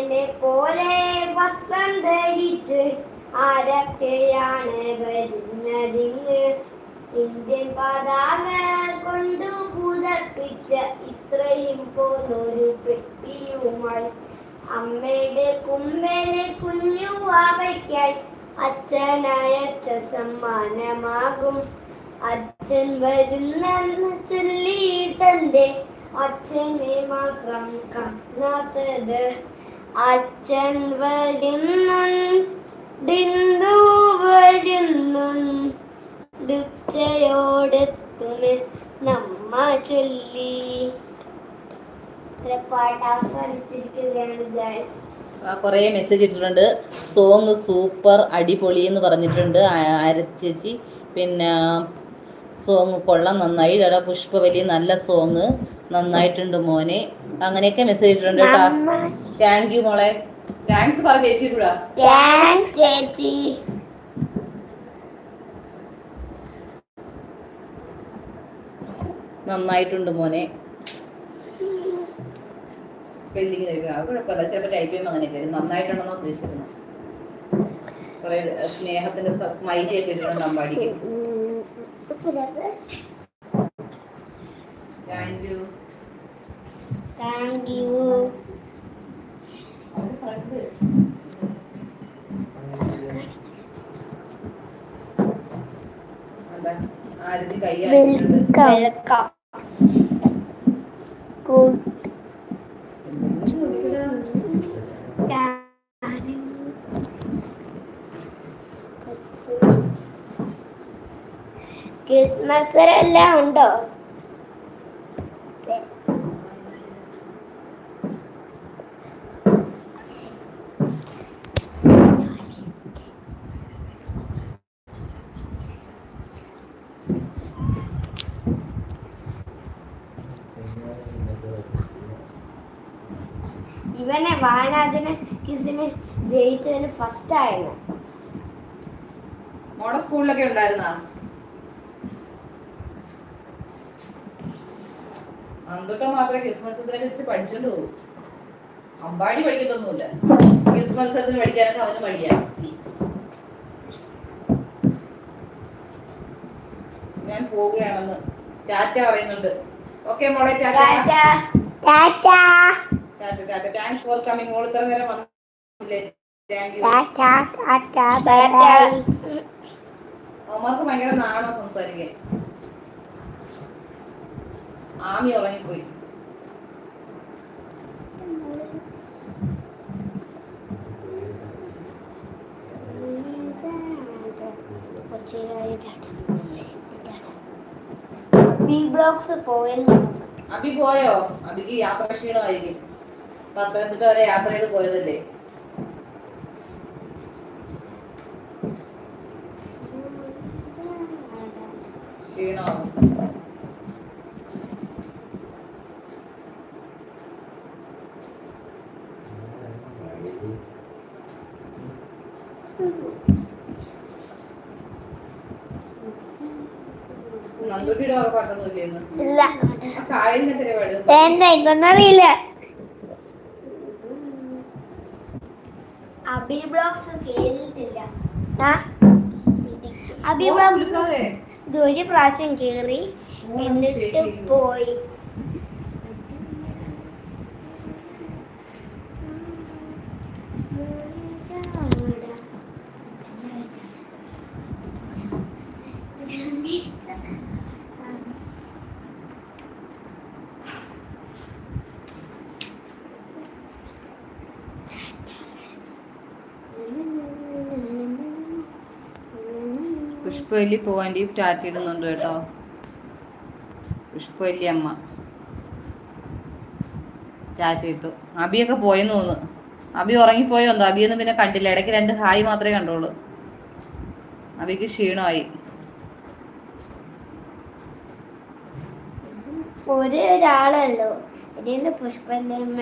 അച്ഛനെ പോലെ വസ്ത്രം ധരിച്ച് ആരൊക്കെയാണ് വരുന്നതിന്? ഇന്ത്യൻ പതാക കൊണ്ടു പുതപ്പിച്ച ഇത്രയും പോന്നൊരു പെട്ടിയുമായി അമ്മയുടെ കുമ്പലെ കുഞ്ഞു വാവയ്ക്കായി അച്ഛനയച്ച സമ്മാനമാകും. അച്ഛൻ വരുന്നെന്ന് ചൊല്ലിയിട്ടെന്റെ അച്ഛനെ മാത്രം കാണാത്തത്. അച്ഛൻ വരുന്നുണ്ടിന്നു വരുന്നുണ്ടുച്ചയോടെത്തുമേ നമ്മ ചൊല്ലി. പാട്ട് അവസാനിച്ചിരിക്കുകയാണ് ഗൈസ്. കുറേ മെസ്സേജ് ഇട്ടിട്ടുണ്ട്. സോങ് സൂപ്പർ അടിപൊളി എന്ന് പറഞ്ഞിട്ടുണ്ട് ആരതി ചേച്ചി. പിന്നെ സോങ് കൊള്ളാം, നന്നായി. എടാ പുഷ്പവലി നല്ല സോങ്, നന്നായിട്ടുണ്ട് മോനെ. അങ്ങനെയൊക്കെ മെസ്സേജ് ഇട്ടിട്ടുണ്ട് കേട്ടോ. താങ്ക് യു മോളെ. താങ്ക്സ് പറ ചേച്ചി കൂടാ. താങ്ക്സ് ചേച്ചി. നന്നായിട്ടുണ്ട് മോനെ. സ്പെല്ലിങ് അത് കുഴപ്പമില്ല, ചിലപ്പോൾ ടൈപ്പ് ചെയ്യുമ്പോൾ അങ്ങനെയൊക്കെ നന്നായിട്ടുണ്ടെന്ന് ഉദ്ദേശിക്കുന്നു. കുറെ സ്നേഹത്തിന്റെ സ്മൈലി ഒക്കെ ഇട്ടിട്ടുണ്ട് അമ്പാടിക്ക്. Thank you. Thank you. Arathi കൈ അടിച്ചിട്ടുണ്ട്. വെൽക്കം. ഗുഡ്. ക്രിസ്മസ് എല്ലാം ഉണ്ടോ? ഇവനെ വായനാദിന ക്വിസിന് ജയിച്ചതിന് ഫസ്റ്റ് ആയിരുന്നു. മോടെ സ്കൂളിലൊക്കെ ഉണ്ടായിരുന്നാ? അന്തൊക്കെ മാത്രമേ ക്രിസ്മസത്തിനെ കുറിച്ച് പഠിച്ചോണ്ട് പോകും. അമ്പാടി പഠിക്കത്തൊന്നുമില്ല. ക്രിസ്മസത്തിന് പഠിക്കാനൊക്കെ അവന് മടിയാണ്. ഞാൻ പോവുകയാണെന്ന് ടാറ്റ പറയുന്നുണ്ട്. ഓക്കെ മോളെ, ടാറ്റ. Thanks for coming. മോൾ ഇത്ര നേരം വന്നില്ലേ? Thank you. അവന്മാർക്ക് ഭയങ്കര നാണോ സംസാരിക്കാൻ. ആമി ഉറങ്ങിപ്പോയി. അബി പോയോ? അബിക്ക് യാത്ര ക്ഷീണമായിരിക്കും. പത്തനംതിട്ട വരെ യാത്ര ചെയ്ത് പോയതല്ലേ. ക്ഷീണമാകും. നന്ദുട്ടിയുടെ വക പാട്ടൊന്നുമില്ലെന്ന്. കായലിന്റെ അറിയില്ല. അബി ബ്ലോഗ്സ് കേറിയിട്ടില്ല. അബി ബ്ലോഗ്സ് ഒരു പ്രാവശ്യം കേറി എന്നിട്ട് പോയി. പുഷ്പവല്ലി പോവാൻ്റെ ടാറ്റ ഇടുന്നുണ്ട് കേട്ടോ. പുഷ്പവല്ലി അമ്മ ടാറ്റ ഇട്ടു. അബിയൊക്കെ പോയെന്ന് തോന്നുന്നു. അബി ഉറങ്ങിപ്പോയോ എന്തോ. അബിയൊന്നും പിന്നെ കണ്ടില്ല. ഇടയ്ക്ക് 2 ഹായ് മാത്രമേ കണ്ടുള്ളൂ. അബിക്ക് ക്ഷീണമായി. ഒരാളുള്ളൂ. ഇതിന് പുഷ്പല്ലമ്മ.